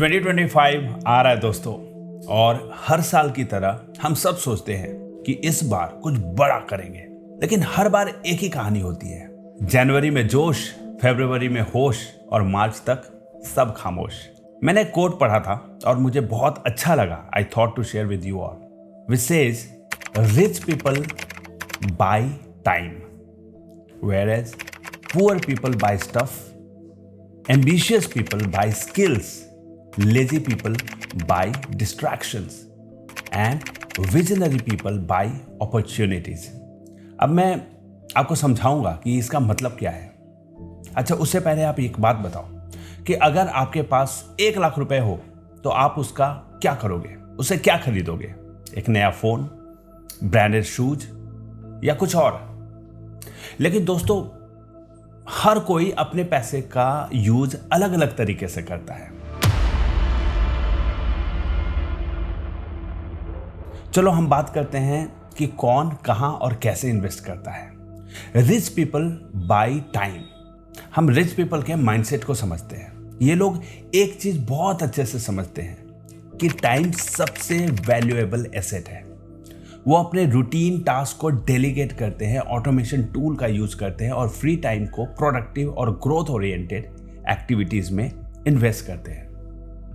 2025 आ रहा है दोस्तों, और हर साल की तरह हम सब सोचते हैं कि इस बार कुछ बड़ा करेंगे, लेकिन हर बार एक ही कहानी होती है। जनवरी में जोश, फरवरी में होश और मार्च तक सब खामोश। मैंने एक कोट पढ़ा था और मुझे बहुत अच्छा लगा। I thought to share with you all, which says rich people buy time, whereas poor people buy stuff, ambitious people buy skills, lazy people buy distractions, and visionary people buy opportunities. अब मैं आपको समझाऊंगा कि इसका मतलब क्या है। अच्छा, उससे पहले आप एक बात बताओ कि अगर आपके पास 1 लाख रुपए हो तो आप उसका क्या करोगे? उसे क्या खरीदोगे? एक नया फोन, ब्रांडेड शूज या कुछ और? लेकिन दोस्तों, हर कोई अपने पैसे का यूज अलग अलग तरीके से करता है। चलो हम बात करते हैं कि कौन, कहां और कैसे इन्वेस्ट करता है। Rich people buy time. हम रिच पीपल के माइंडसेट को समझते हैं। ये लोग एक चीज बहुत अच्छे से समझते हैं कि टाइम सबसे वैल्यूएबल एसेट है। वो अपने रूटीन टास्क को डेलीगेट करते हैं, ऑटोमेशन टूल का यूज करते हैं और फ्री टाइम को प्रोडक्टिव और ग्रोथ ओरिएंटेड एक्टिविटीज में इन्वेस्ट करते हैं।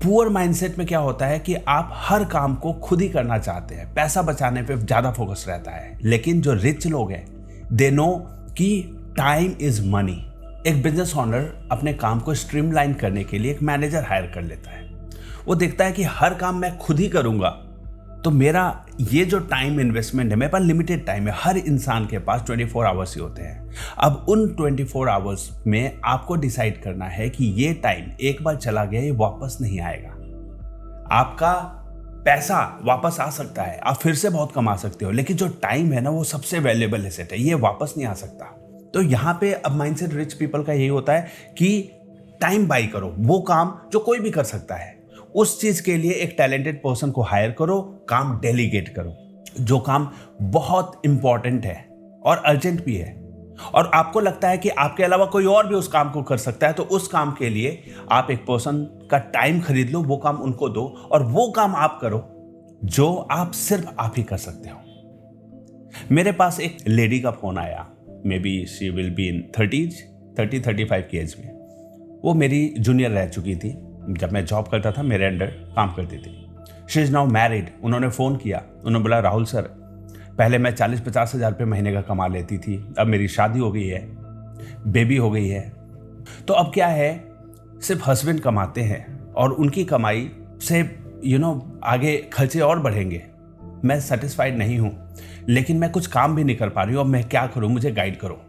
पुअर माइंडसेट में क्या होता है कि आप हर काम को खुद ही करना चाहते हैं, पैसा बचाने पे ज्यादा फोकस रहता है। लेकिन जो रिच लोग हैं, दे नो कि टाइम इज मनी। एक बिजनेस ओनर अपने काम को स्ट्रीमलाइन करने के लिए एक मैनेजर हायर कर लेता है। वो देखता है कि हर काम मैं खुद ही करूंगा तो मेरा ये जो टाइम इन्वेस्टमेंट है, मेरे पास लिमिटेड टाइम है। हर इंसान के पास 24 आवर्स ही होते हैं। अब उन 24 आवर्स में आपको डिसाइड करना है कि ये टाइम एक बार चला गया, ये वापस नहीं आएगा। आपका पैसा वापस आ सकता है, आप फिर से बहुत कमा सकते हो, लेकिन जो टाइम है ना, वो सबसे वैल्यूएबल एसेट है, ये वापस नहीं आ सकता। तो यहाँ पे अब माइंडसेट रिच पीपल का यही होता है कि टाइम बाई करो, वो काम जो कोई भी कर सकता है। उस चीज के लिए एक टैलेंटेड पर्सन को हायर करो, काम डेलीगेट करो। जो काम बहुत इंपॉर्टेंट है और अर्जेंट भी है और आपको लगता है कि आपके अलावा कोई और भी उस काम को कर सकता है, तो उस काम के लिए आप एक पर्सन का टाइम खरीद लो, वो काम उनको दो और वो काम आप करो जो आप सिर्फ आप ही कर सकते हो। मेरे पास एक लेडी का फोन आया, may be she will be in 30-35 की एज में। वो मेरी जूनियर रह चुकी थी। जब मैं जॉब करता था, मेरे अंडर काम करती थी। She is now married. उन्होंने फ़ोन किया, उन्होंने बोला, राहुल सर, पहले मैं 40-50 हज़ार रुपये महीने का कमा लेती थी, अब मेरी शादी हो गई है, बेबी हो गई है, तो अब क्या है, सिर्फ हस्बैंड कमाते हैं और उनकी कमाई से आगे खर्चे और बढ़ेंगे। मैं सेटिस्फाइड नहीं हूँ, लेकिन मैं कुछ काम भी नहीं कर पा रही हूँ। अब मैं क्या करूँ, मुझे गाइड करो।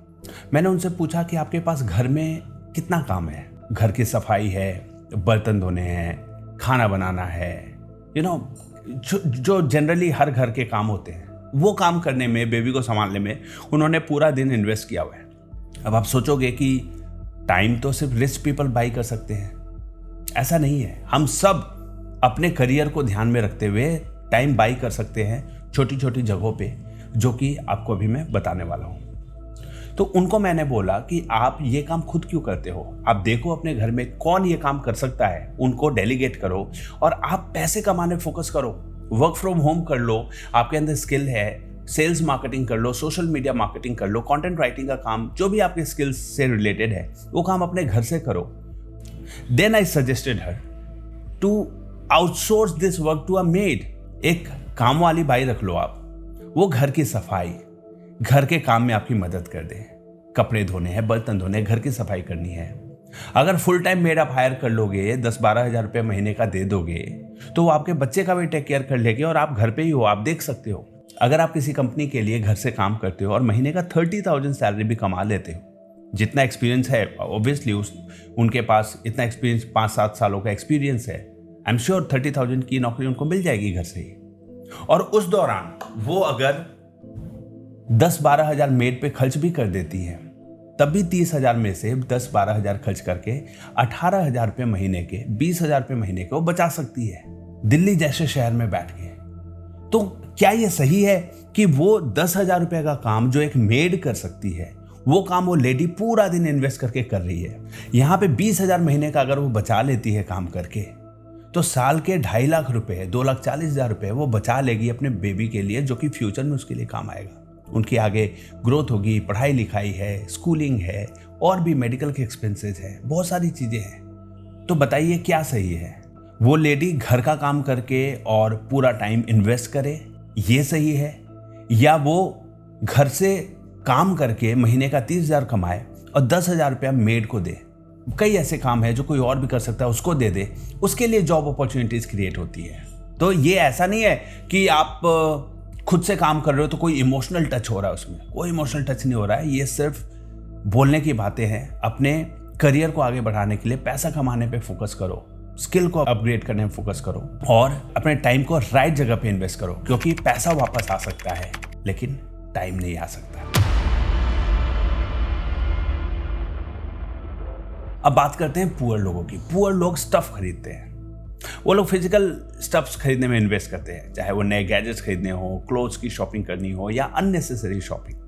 मैंने उनसे पूछा कि आपके पास घर में कितना काम है? घर की सफाई है, बर्तन धोने हैं, खाना बनाना है, जो जनरली हर घर के काम होते हैं, वो काम करने में, बेबी को संभालने में उन्होंने पूरा दिन इन्वेस्ट किया हुआ है। अब आप सोचोगे कि टाइम तो सिर्फ रिच पीपल बाई कर सकते हैं। ऐसा नहीं है। हम सब अपने करियर को ध्यान में रखते हुए टाइम बाई कर सकते हैं छोटी छोटी जगहों पे, जो कि आपको अभी मैं बताने वाला हूँ। तो उनको मैंने बोला कि आप ये काम खुद क्यों करते हो? आप देखो अपने घर में कौन ये काम कर सकता है, उनको डेलीगेट करो और आप पैसे कमाने फोकस करो। वर्क फ्रॉम होम कर लो, आपके अंदर स्किल है, सेल्स मार्केटिंग कर लो, सोशल मीडिया मार्केटिंग कर लो, कंटेंट राइटिंग का काम, जो भी आपके स्किल्स से रिलेटेड है, वो काम अपने घर से करो। Then I suggested her to outsource this work to a maid. एक काम वाली बाई रख लो आप, वो घर की सफाई, घर के काम में आपकी मदद कर दे। कपड़े धोने हैं, बर्तन धोने, घर की सफाई करनी है। अगर फुल टाइम मेड आप हायर कर लोगे, 10-12 हज़ार रुपये महीने का दे दोगे, तो वो आपके बच्चे का भी टेक केयर कर लेंगे और आप घर पे ही हो, आप देख सकते हो। अगर आप किसी कंपनी के लिए घर से काम करते हो और महीने का 30,000 सैलरी भी कमा लेते हो, जितना एक्सपीरियंस है, ऑब्वियसली उनके पास इतना एक्सपीरियंस, 5-7 सालों का एक्सपीरियंस है, आई एम श्योर 30,000 की नौकरी उनको मिल जाएगी घर से ही। और उस दौरान वो अगर 10-12 हज़ार मेड पे खर्च भी कर देती है, तब भी 30 हज़ार में से 10-12 हज़ार खर्च करके 18 हज़ार रुपये महीने के, 20 हज़ार रुपये महीने के वो बचा सकती है, दिल्ली जैसे शहर में बैठ के। तो क्या ये सही है कि वो 10 हज़ार रुपये का काम जो एक मेड कर सकती है, वो काम वो लेडी पूरा दिन इन्वेस्ट करके कर रही है? यहाँ पे 20 हज़ार महीने का अगर वो बचा लेती है काम करके, तो साल के 2.5 लाख रुपए, 2,40,000 रुपए वो बचा लेगी अपने बेबी के लिए, जो कि फ्यूचर में उसके लिए काम आएगा। उनकी आगे ग्रोथ होगी, पढ़ाई लिखाई है, स्कूलिंग है, और भी मेडिकल के एक्सपेंसेस है, बहुत सारी चीज़ें हैं। तो बताइए क्या सही है? वो लेडी घर का काम करके और पूरा टाइम इन्वेस्ट करे, ये सही है? या वो घर से काम करके महीने का 30,000 कमाए और 10,000 रुपया मेड को दे? कई ऐसे काम है जो कोई और भी कर सकता है, उसको दे दे, उसके लिए जॉब अपॉर्चुनिटीज क्रिएट होती है। तो ये ऐसा नहीं है कि आप खुद से काम कर रहे हो तो कोई इमोशनल टच हो रहा है, उसमें कोई इमोशनल टच नहीं हो रहा है। ये सिर्फ बोलने की बातें हैं। अपने करियर को आगे बढ़ाने के लिए पैसा कमाने पे फोकस करो, स्किल को अपग्रेड करने में फोकस करो, और अपने टाइम को राइट जगह पे इन्वेस्ट करो, क्योंकि पैसा वापस आ सकता है लेकिन टाइम नहीं आ सकता। अब बात करते हैं पुअर लोगों की। पुअर लोग स्टफ खरीदते हैं। वो लोग फिजिकल स्टफ्स खरीदने में इन्वेस्ट करते हैं, चाहे वो नए गैजेट्स खरीदने हो, क्लोथ्स की शॉपिंग करनी हो, या अननेसेसरी शॉपिंग।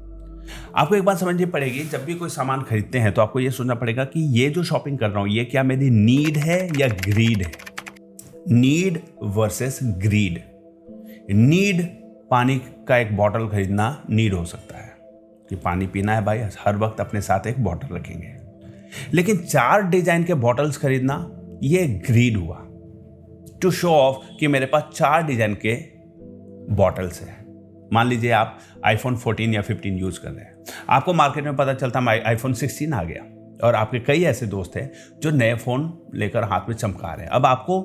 आपको एक बात समझनी पड़ेगी, जब भी कोई सामान खरीदते हैं तो आपको ये सोचना पड़ेगा कि ये जो शॉपिंग कर रहा हूं, ये क्या मेरी नीड है या ग्रीड है? Need versus grid. नीड, पानी का एक बॉटल खरीदना नीड हो सकता है कि पानी पीना है भाई, हर वक्त अपने साथ एक बॉटल रखेंगे। लेकिन 4 डिजाइन के बॉटल्स खरीदना, ये ग्रीड हुआ, टू शो ऑफ कि मेरे पास 4 डिजाइन के बॉटल्स हैं। मान लीजिए आप आईफोन 14 या 15 यूज कर रहे हैं, आपको मार्केट में पता चलता है आईफोन 16 आ गया, और आपके कई ऐसे दोस्त हैं जो नए फोन लेकर हाथ में चमका रहे हैं। अब आपको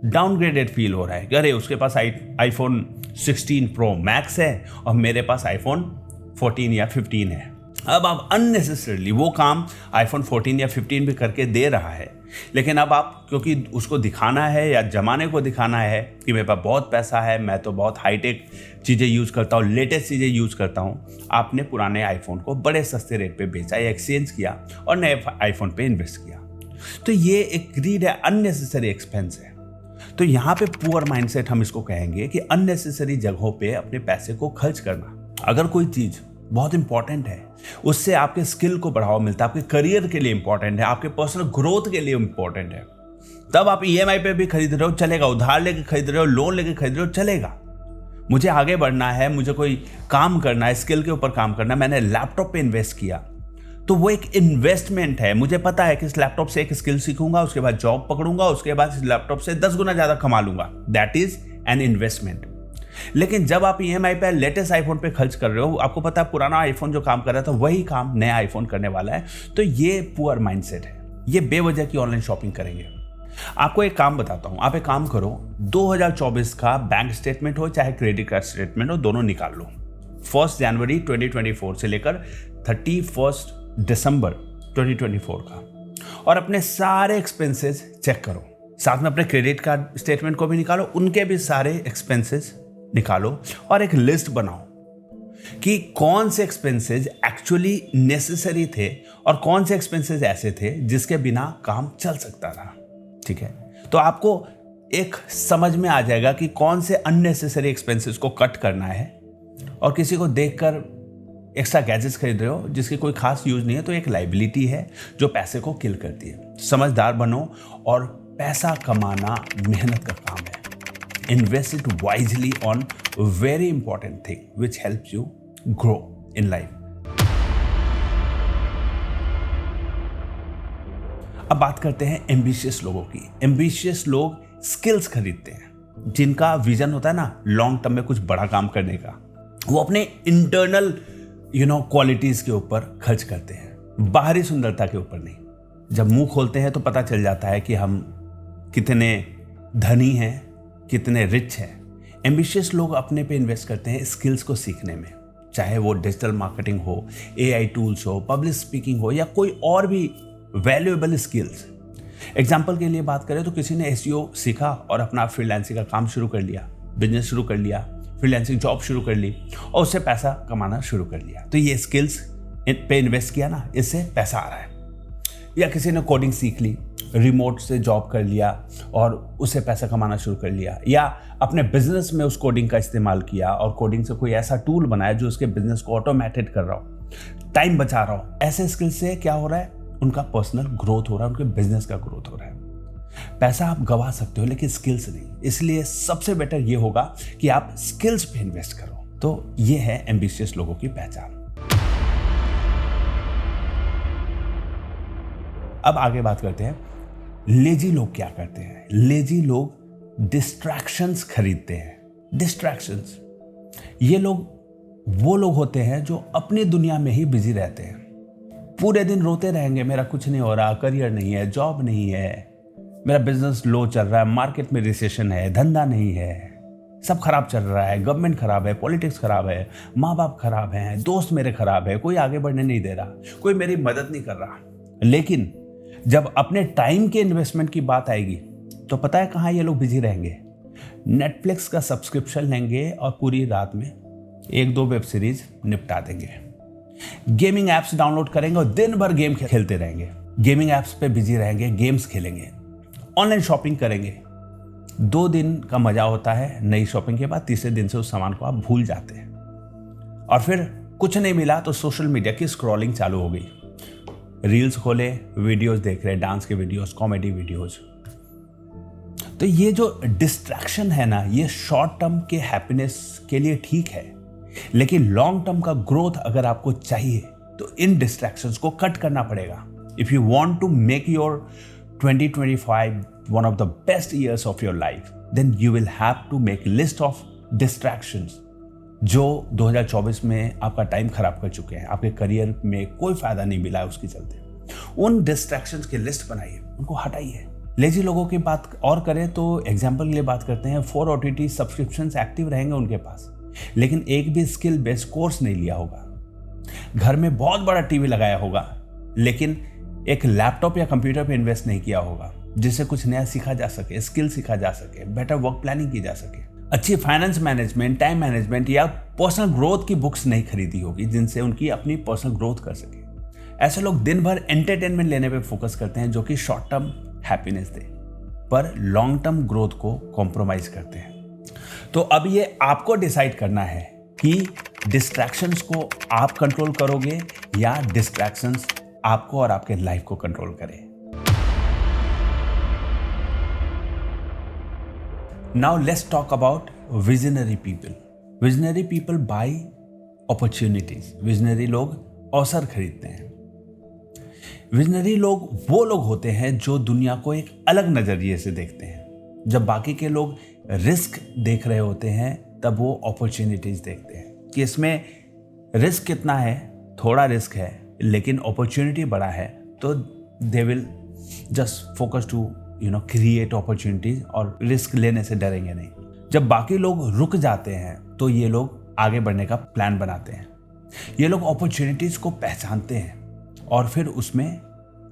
डाउनग्रेडेड फील हो रहा है कि अरे उसके पास आईफोन 16 प्रो मैक्स है और मेरे पास आईफोन 14 या 15 है। अब आप अननेसेसरली वो काम आईफोन 14 या 15 भी करके दे रहा है, लेकिन अब आप, क्योंकि उसको दिखाना है या जमाने को दिखाना है कि मेरे पास बहुत पैसा है, मैं तो बहुत हाईटेक चीज़ें यूज़ करता हूँ, लेटेस्ट चीज़ें यूज़ करता हूँ, आपने पुराने आईफोन को बड़े सस्ते रेट पे बेचा या एक्सचेंज किया और नए आईफोन पे इन्वेस्ट किया। तो ये एक ग्रीड है, अननेसेसरी एक्सपेंस है। तो यहाँ पे पुअर माइंडसेट हम इसको कहेंगे कि अननेसेसरी जगहों पे अपने पैसे को खर्च करना। अगर कोई चीज़ बहुत इंपॉर्टेंट है, उससे आपके स्किल को बढ़ावा मिलता है, आपके करियर के लिए इंपॉर्टेंट है, आपके पर्सनल ग्रोथ के लिए इंपॉर्टेंट है, तब आप ईएमआई पे भी खरीद रहे हो चलेगा, उधार लेके खरीद रहे हो, लोन लेके खरीद रहे हो चलेगा। मुझे आगे बढ़ना है, मुझे कोई काम करना है, स्किल के ऊपर काम करना है, मैंने लैपटॉप पे इन्वेस्ट किया, तो वो एक इन्वेस्टमेंट है। मुझे पता है कि इस लैपटॉप से एक स्किल सीखूंगा, उसके बाद जॉब पकड़ूंगा, उसके बाद इस लैपटॉप से 10 गुना ज्यादा कमा लूंगा। That is an investment. लेकिन जब आप ईएमआई पे लेटेस्ट आईफोन पे खर्च कर रहे हो, आपको पता है पुराना आईफोन जो काम कर रहा था वही काम नया आईफोन करने वाला है, तो ये पुअर माइंडसेट है। ये बेवजह की ऑनलाइन शॉपिंग करेंगे। आपको एक काम बताता हूं, आप एक काम करो, 2024 का बैंक स्टेटमेंट हो चाहे क्रेडिट कार्ड स्टेटमेंट हो, दोनों निकाल लो। 1 जनवरी 2024 से लेकर 31 दिसंबर 2024 का, और अपने सारे एक्सपेंसेस चेक करो। साथ में अपने क्रेडिट कार्ड स्टेटमेंट को भी निकालो, उनके भी सारे एक्सपेंसेस निकालो, और एक लिस्ट बनाओ कि कौन से एक्सपेंसेस एक्चुअली नेसेसरी थे और कौन से एक्सपेंसेस ऐसे थे जिसके बिना काम चल सकता था। ठीक है, तो आपको एक समझ में आ जाएगा कि कौन से अननेसेसरी एक्सपेंसेस को कट करना है। और किसी को देखकर एक्स्ट्रा गैजेट्स खरीद रहे हो जिसकी कोई खास यूज नहीं है, तो एक लाइबिलिटी है जो पैसे को किल करती है। समझदार बनो, और पैसा कमाना मेहनत का काम है। Invest it wisely on very important thing which helps you grow in life. अब बात करते हैं एम्बिशियस लोगों की। एम्बिशियस लोग स्किल्स खरीदते हैं, जिनका विजन होता है ना लॉन्ग टर्म में कुछ बड़ा काम करने का। वो अपने इंटरनल क्वालिटीज के ऊपर खर्च करते हैं, बाहरी सुंदरता के ऊपर नहीं। जब मुंह खोलते हैं तो पता चल जाता है कि हम कितने धनी हैं, कितने रिच हैं। एम्बिशियस लोग अपने पे इन्वेस्ट करते हैं स्किल्स को सीखने में, चाहे वो डिजिटल मार्केटिंग हो, एआई टूल्स हो, पब्लिक स्पीकिंग हो, या कोई और भी वैल्यूएबल स्किल्स। एग्जाम्पल के लिए बात करें तो किसी ने एसईओ सीखा और अपना फ्रीलांसिंग का काम शुरू कर लिया, बिजनेस शुरू कर लिया, फ्रीलांसिंग जॉब शुरू कर ली और उससे पैसा कमाना शुरू कर लिया। तो ये स्किल्स पे इन्वेस्ट किया ना, इससे पैसा आ रहा है। या किसी ने कोडिंग सीख ली, रिमोट से जॉब कर लिया और उससे पैसा कमाना शुरू कर लिया, या अपने बिजनेस में उस कोडिंग का इस्तेमाल किया और कोडिंग से कोई ऐसा टूल बनाया जो उसके बिजनेस को ऑटोमेटेड कर रहा हो, टाइम बचा रहा हो। ऐसे स्किल से क्या हो रहा है, उनका पर्सनल ग्रोथ हो रहा है, उनके बिजनेस का ग्रोथ हो रहा है। पैसा आप गवा सकते हो लेकिन स्किल्स नहीं, इसलिए सबसे बेटर ये होगा कि आप स्किल्स पे इन्वेस्ट करो। तो ये है एम्बिशियस लोगों की पहचान। अब आगे बात करते हैं लेजी लोग क्या करते हैं। लेजी लोग डिस्ट्रैक्शंस खरीदते हैं। डिस्ट्रैक्शंस, ये लोग वो लोग होते हैं जो अपनी दुनिया में ही बिजी रहते हैं। पूरे दिन रोते रहेंगे, मेरा कुछ नहीं हो रहा, करियर नहीं है, जॉब नहीं है, मेरा बिजनेस लो चल रहा है, मार्केट में रिसेशन है, धंधा नहीं है, सब खराब चल रहा है, गवर्नमेंट खराब है, पॉलिटिक्स खराब है, माँ बाप खराब हैं, दोस्त मेरे खराब है, कोई आगे बढ़ने नहीं दे रहा, कोई मेरी मदद नहीं कर रहा। लेकिन जब अपने टाइम के इन्वेस्टमेंट की बात आएगी तो पता है कहाँ ये लोग बिजी रहेंगे। नेटफ्लिक्स का सब्सक्रिप्शन लेंगे और पूरी रात में 1-2 वेब सीरीज निपटा देंगे। गेमिंग ऐप्स डाउनलोड करेंगे और दिन भर गेम खेलते रहेंगे। गेमिंग ऐप्स पे बिजी रहेंगे, गेम्स खेलेंगे, ऑनलाइन शॉपिंग करेंगे। 2 दिन का मजा होता है, नई शॉपिंग के बाद तीसरे दिन से उस सामान को आप भूल जाते हैं। और फिर कुछ नहीं मिला तो सोशल मीडिया की स्क्रॉलिंग चालू हो गई। रील्स खोले, वीडियोस देख रहे, डांस के वीडियोस, कॉमेडी वीडियोस। तो ये जो डिस्ट्रैक्शन है ना, ये शॉर्ट टर्म के हैप्पीनेस के लिए ठीक है, लेकिन लॉन्ग टर्म का ग्रोथ अगर आपको चाहिए तो इन डिस्ट्रैक्शंस को कट करना पड़ेगा। If you want to make your 2025 one of the best years of your life, then you will have to make list of distractions जो 2024 में आपका टाइम खराब कर चुके हैं, आपके करियर में कोई फायदा नहीं मिला है उसके चलते। उन डिस्ट्रैक्शंस की लिस्ट बनाइए, उनको हटाइए। लेजी लोगों की बात और करें तो एग्जाम्पल के लिए बात करते हैं, 4 OTT सब्सक्रिप्शंस एक्टिव रहेंगे उनके पास, लेकिन एक भी स्किल बेस्ड कोर्स नहीं लिया होगा। घर में बहुत बड़ा टीवी लगाया होगा, लेकिन एक लैपटॉप या कंप्यूटर पे इन्वेस्ट नहीं किया होगा जिससे कुछ नया सीखा जा सके, स्किल सीखा जा सके, बेटर वर्क प्लानिंग की जा सके। अच्छी फाइनेंस मैनेजमेंट, टाइम मैनेजमेंट या पर्सनल ग्रोथ की बुक्स नहीं खरीदी होगी जिनसे उनकी अपनी पर्सनल ग्रोथ कर सके। ऐसे लोग दिन भर एंटरटेनमेंट लेने पे फोकस करते हैं जो कि शॉर्ट टर्म हैप्पीनेस दे, पर लॉन्ग टर्म ग्रोथ को कॉम्प्रोमाइज करते हैं। तो अब ये आपको डिसाइड करना है कि डिस्ट्रैक्शंस को आप कंट्रोल करोगे या डिस्ट्रैक्शंस आपको और आपके लाइफ को कंट्रोल करें। Now let's talk about visionary people. Visionary people buy opportunities. विजनरी लोग अवसर खरीदते हैं। विजनरी लोग वो लोग होते हैं जो दुनिया को एक अलग नजरिए से देखते हैं। जब बाकी के लोग रिस्क देख रहे होते हैं तब वो अपॉर्चुनिटीज देखते हैं कि इसमें रिस्क कितना है, थोड़ा रिस्क है लेकिन अपॉर्चुनिटी बड़ा है, तो they will just focus to create opportunities और रिस्क लेने से डरेंगे नहीं। जब बाकी लोग रुक जाते हैं तो ये लोग आगे बढ़ने का प्लान बनाते हैं। ये लोग अपॉर्चुनिटीज को पहचानते हैं और फिर उसमें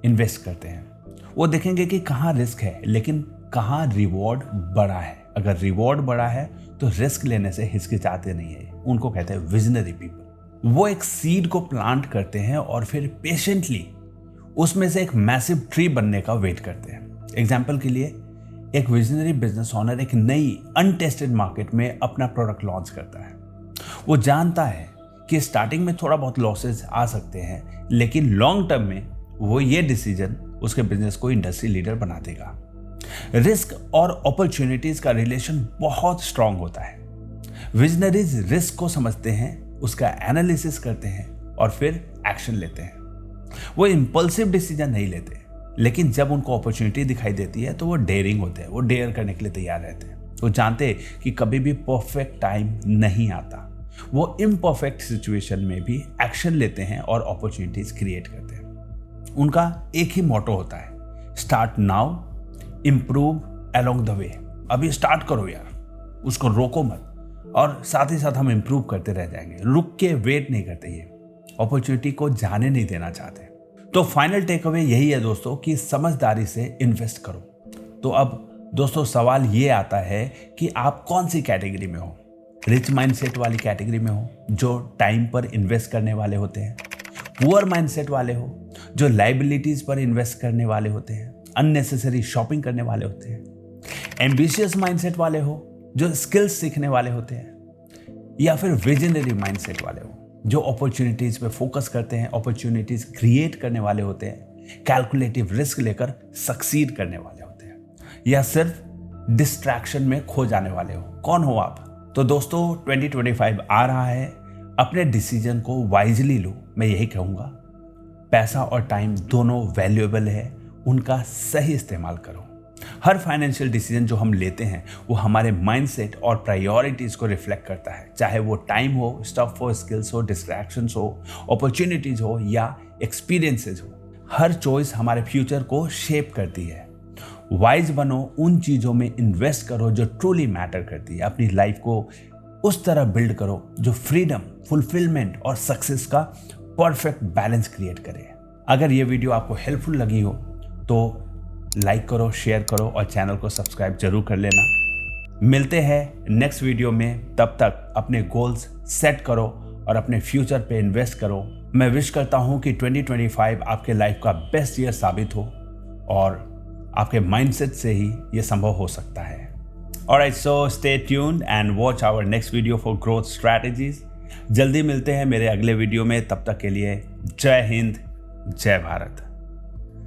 इन्वेस्ट करते हैं। वो देखेंगे कि कहाँ रिस्क है लेकिन कहाँ रिवॉर्ड बड़ा है। अगर रिवॉर्ड बड़ा है तो रिस्क लेने से हिचकिचाते नहीं है। उनको कहते हैं विजनरी पीपल। वो एक सीड को प्लांट करते हैं और फिर पेशेंटली उसमें से एक मैसिव ट्री बनने का वेट करते हैं। एग्जाम्पल के लिए एक विजनरी बिजनेस ओनर एक नई अनटेस्टेड मार्केट में अपना प्रोडक्ट लॉन्च करता है। वो जानता है कि स्टार्टिंग में थोड़ा बहुत लॉसेस आ सकते हैं, लेकिन लॉन्ग टर्म में वो ये डिसीजन उसके बिजनेस को इंडस्ट्री लीडर बना देगा। रिस्क और अपॉर्चुनिटीज का रिलेशन बहुत स्ट्रांग होता है। विजनरीज रिस्क को समझते हैं, उसका एनालिसिस करते हैं और फिर एक्शन लेते हैं। वो इम्पल्सिव डिसीजन नहीं लेते, लेकिन जब उनको अपॉर्चुनिटी दिखाई देती है तो वो डेयरिंग होते हैं। वो डेयर करने के लिए तैयार रहते हैं। वो जानते हैं कि कभी भी परफेक्ट टाइम नहीं आता। वो इम्परफेक्ट सिचुएशन में भी एक्शन लेते हैं और अपॉर्चुनिटीज क्रिएट करते हैं। उनका एक ही मोटो होता है, start now, improve along the way. अभी स्टार्ट करो यार, उसको रोको मत, और साथ ही साथ हम इम्प्रूव करते रह जाएंगे। रुक के वेट नहीं करते, ये अपॉर्चुनिटी को जाने नहीं देना चाहते। तो फाइनल टेक अवे यही है दोस्तों कि समझदारी से इन्वेस्ट करो। तो अब दोस्तों सवाल ये आता है कि आप कौन सी कैटेगरी में हो। रिच माइंडसेट वाली कैटेगरी में हो जो टाइम पर इन्वेस्ट करने वाले होते हैं, पुअर माइंडसेट वाले हो जो लाइबिलिटीज पर इन्वेस्ट करने वाले होते हैं, अननेसेसरी शॉपिंग करने वाले होते हैं, एम्बिशियस माइंडसेट वाले हो जो स्किल्स सीखने वाले होते हैं, या फिर विजनरी माइंडसेट वाले हो जो अपॉर्चुनिटीज पे फोकस करते हैं, अपॉर्चुनिटीज क्रिएट करने वाले होते हैं, कैलकुलेटिव रिस्क लेकर सक्सीड करने वाले होते हैं। या सिर्फ डिस्ट्रैक्शन में खो जाने वाले हो? कौन हो आप? तो दोस्तों 2025 आ रहा है, अपने डिसीजन को वाइजली लो, मैं यही कहूँगा। पैसा और टाइम दोनों वैल्यूएबल है, उनका सही इस्तेमाल करो। हर फाइनेंशियल डिसीजन जो हम लेते हैं वो हमारे माइंडसेट और प्रायोरिटीज़ को रिफ्लेक्ट करता है, चाहे वो टाइम हो, स्टफ हो, स्किल्स हो, डिस्ट्रैक्शंस हो, अपॉर्चुनिटीज़ हो या एक्सपीरियंसेस हो। हर चॉइस हमारे फ्यूचर को शेप करती है। वाइज बनो, उन चीज़ों में इन्वेस्ट करो जो ट्रूली मैटर करती है। अपनी लाइफ को उस तरह बिल्ड करो जो फ्रीडम, फुलफिलमेंट और सक्सेस का परफेक्ट बैलेंस क्रिएट करे। अगर ये वीडियो आपको हेल्पफुल लगी हो तो लाइक करो, शेयर करो और चैनल को सब्सक्राइब जरूर कर लेना। मिलते हैं नेक्स्ट वीडियो में, तब तक अपने गोल्स सेट करो और अपने फ्यूचर पे इन्वेस्ट करो। मैं विश करता हूँ कि 2025 आपके लाइफ का बेस्ट ईयर साबित हो और आपके माइंडसेट से ही ये संभव हो सकता है। Alright, so stay tuned and watch our next video for growth strategies. जल्दी मिलते हैं मेरे अगले वीडियो में, तब तक के लिए जय हिंद, जय भारत।